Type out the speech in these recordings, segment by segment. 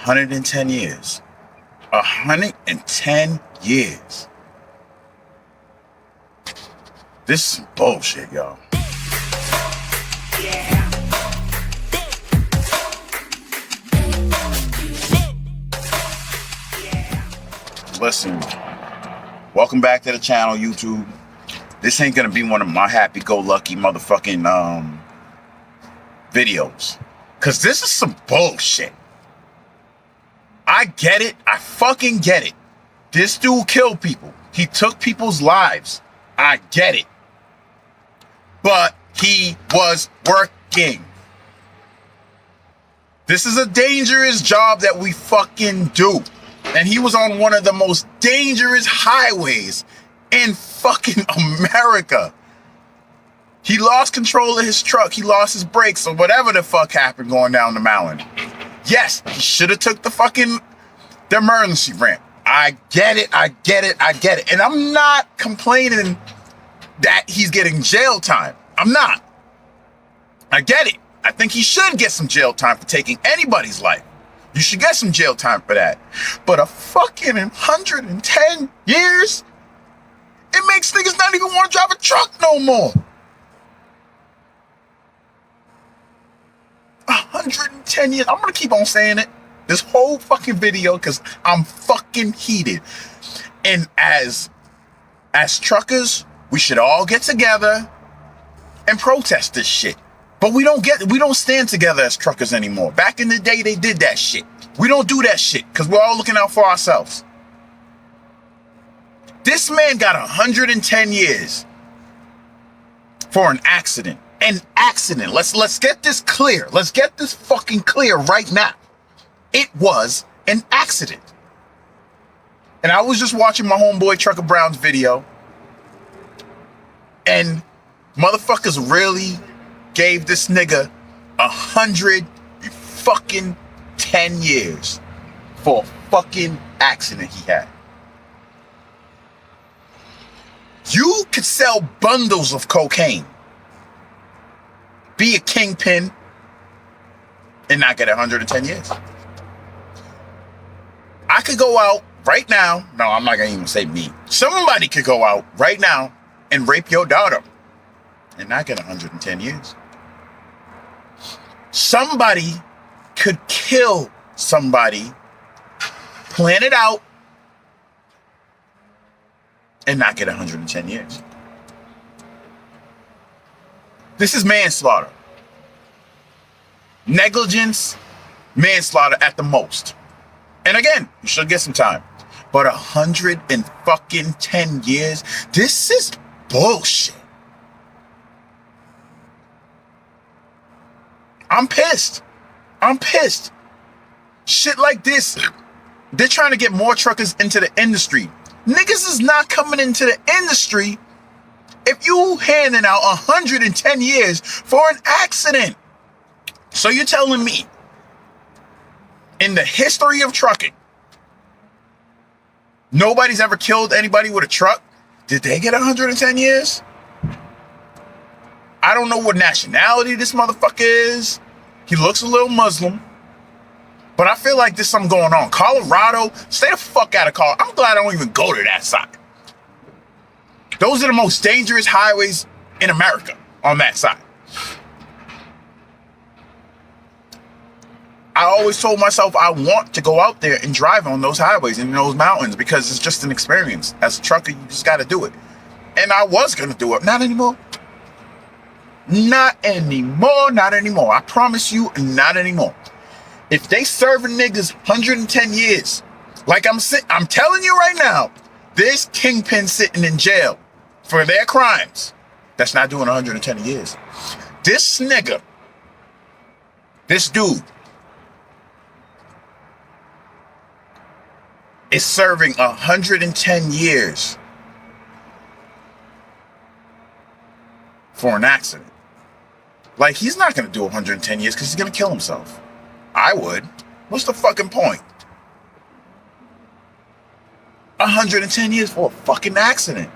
110 years. 110 years. This is bullshit, y'all. Listen, welcome back to the channel, YouTube. This ain't gonna be one of my happy-go-lucky motherfucking videos. Cause this is some bullshit. I get it. I fucking get it. This dude killed people. He took people's lives. I get it. But he was working. This is a dangerous job that we fucking do. And he was on one of the most dangerous highways in fucking America. He lost control of his truck. He lost his brakes or whatever the fuck happened going down the mountain. Yes, he should have took the emergency ramp. I get it. I get it. I get it. And I'm not complaining that he's getting jail time. I'm not. I get it. I think he should get some jail time for taking anybody's life. You should get some jail time for that. But a fucking 110 years? It makes niggas not even want to drive a truck no more. 110 years. I'm going to keep on saying it this whole fucking video because I'm fucking heated. And as truckers, we should all get together and protest this shit. But we don't stand together as truckers anymore. Back in the day, they did that shit. We don't do that shit because we're all looking out for ourselves. This man got 110 years for an accident. An accident. Let's get this clear. Let's get this fucking clear right now. It was an accident. And I was just watching my homeboy Trucker Brown's video. And motherfuckers really gave this nigga 110 years for a fucking accident he had. You could sell bundles of cocaine, be a kingpin, and not get 110 years. I could go out right now. No, I'm not gonna even say me. Somebody could go out right now and rape your daughter and not get 110 years. Somebody could kill somebody, plan it out, and not get 110 years. This is manslaughter. Negligence, manslaughter at the most. And again, you should get some time. But 110 years, this is bullshit. I'm pissed. I'm pissed. Shit like this, they're trying to get more truckers into the industry. Niggas is not coming into the industry if you handing out 110 years for an accident. So you're telling me in the history of trucking, nobody's ever killed anybody with a truck? Did they get 110 years? I don't know what nationality this motherfucker is. He looks a little Muslim. But I feel like there's something going on. Colorado, stay the fuck out of Colorado. I'm glad I don't even go to that side. Those are the most dangerous highways in America on that side. I always told myself I want to go out there and drive on those highways and in those mountains because it's just an experience. As a trucker, you just got to do it. And I was going to do it. Not anymore. Not anymore. Not anymore. I promise you, not anymore. If they serving niggas 110 years, like I'm telling you right now, this kingpin sitting in jail for their crimes, that's not doing 110 years. This nigga, this dude, is serving 110 years for an accident. Like, he's not going to do 110 years because he's going to kill himself. I would. What's the fucking point? 110 years for a fucking accident.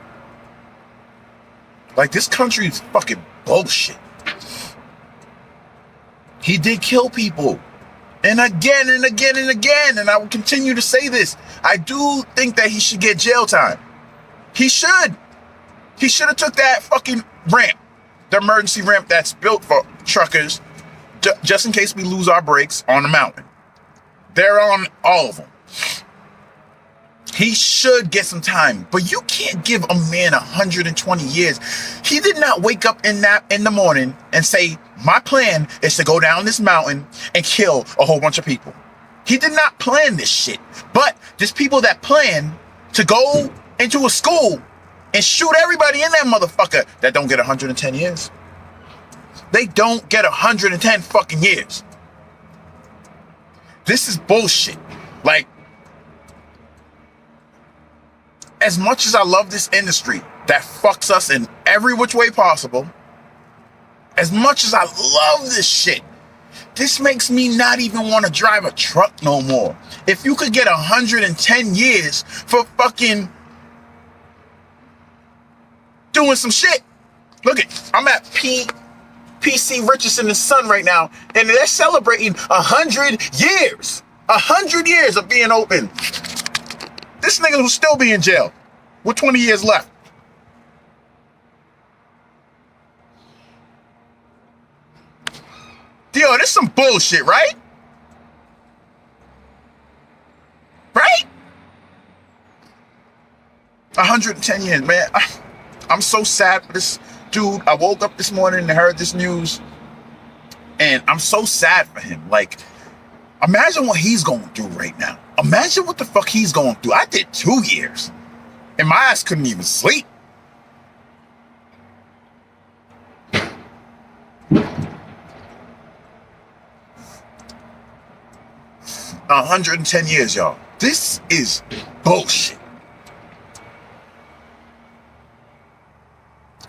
Like, this country is fucking bullshit. He did kill people. And again and again and again. And I will continue to say this. I do think that he should get jail time. He should. He should have took that fucking ramp. The emergency ramp that's built for truckers. Just in case we lose our brakes on the mountain. They're on all of them. He should get some time. But you can't give a man 120 years. He did not wake up in the morning and say, my plan is to go down this mountain and kill a whole bunch of people. He did not plan this shit. But there's people that plan to go into a school and shoot everybody in that motherfucker that don't get 110 years. They don't get 110 fucking years. This is bullshit. Like, as much as I love this industry that fucks us in every which way possible, as much as I love this shit, this makes me not even want to drive a truck no more. If you could get 110 years for fucking doing some shit. Look it, I'm at PC Richardson and Son right now, and they're celebrating 100 years. 100 years of being open. This nigga will still be in jail with 20 years left. Yo, this some bullshit, right? Right? 110 years, man. I'm so sad for this dude. I woke up this morning and heard this news, and I'm so sad for him. Like, imagine what he's going through right now. Imagine what the fuck he's going through. I did 2 years, and my ass couldn't even sleep. A 110 years, y'all. This is bullshit.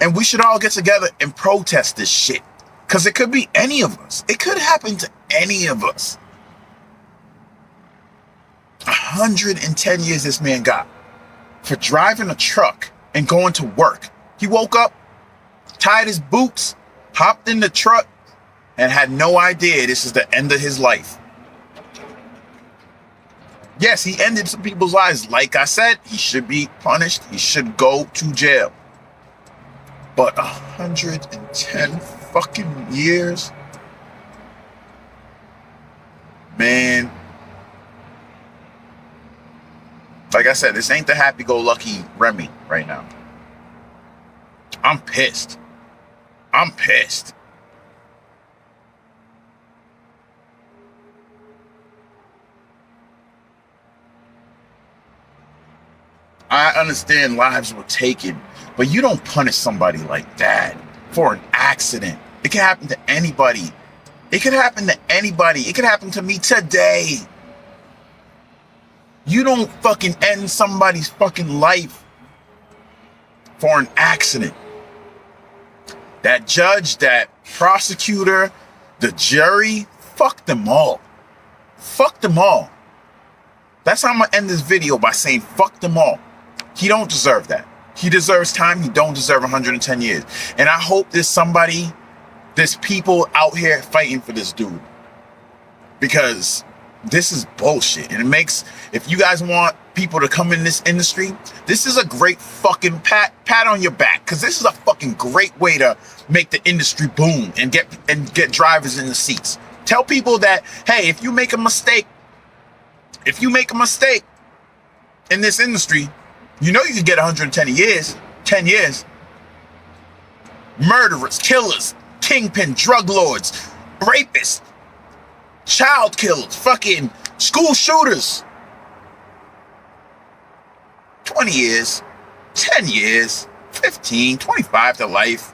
And we should all get together and protest this shit. Because it could be any of us. It could happen to any of us. 110 years this man got for driving a truck and going to work. He woke up, tied his boots, hopped in the truck, and had no idea this is the end of his life. Yes, he ended some people's lives. Like I said, he should be punished. He should go to jail. But 110 fucking years? Man. Like I said, this ain't the happy-go-lucky Remy right now. I'm pissed. I'm pissed. I understand lives were taken, but you don't punish somebody like that for an accident. It can happen to anybody. It could happen to anybody. It could happen to me today. You don't fucking end somebody's fucking life for an accident. That judge, that prosecutor, the jury, fuck them all. Fuck them all. That's how I'm gonna end this video, by saying fuck them all. He don't deserve that. He deserves time. He don't deserve 110 years. And I hope there's people out here fighting for this dude. Because this is bullshit. And it makes, if you guys want people to come in this industry, this is a great fucking pat on your back. Because this is a fucking great way to make the industry boom and get drivers in the seats. Tell people that, hey, if you make a mistake in this industry, you know you can get 110 years, 10 years. Murderers, killers, kingpin, drug lords, rapists, child killers, fucking school shooters. 20 years, 10 years, 15, 25 to life.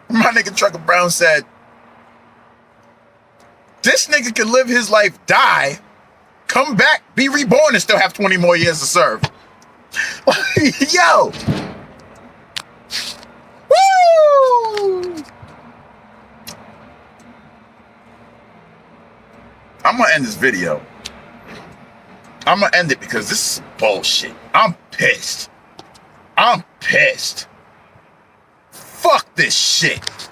My nigga Trucker Brown said, this nigga can live his life, die, come back, be reborn, and still have 20 more years to serve. Yo! Woo! I'm gonna end this video. I'm gonna end it because this is bullshit. I'm pissed. I'm pissed. Fuck this shit.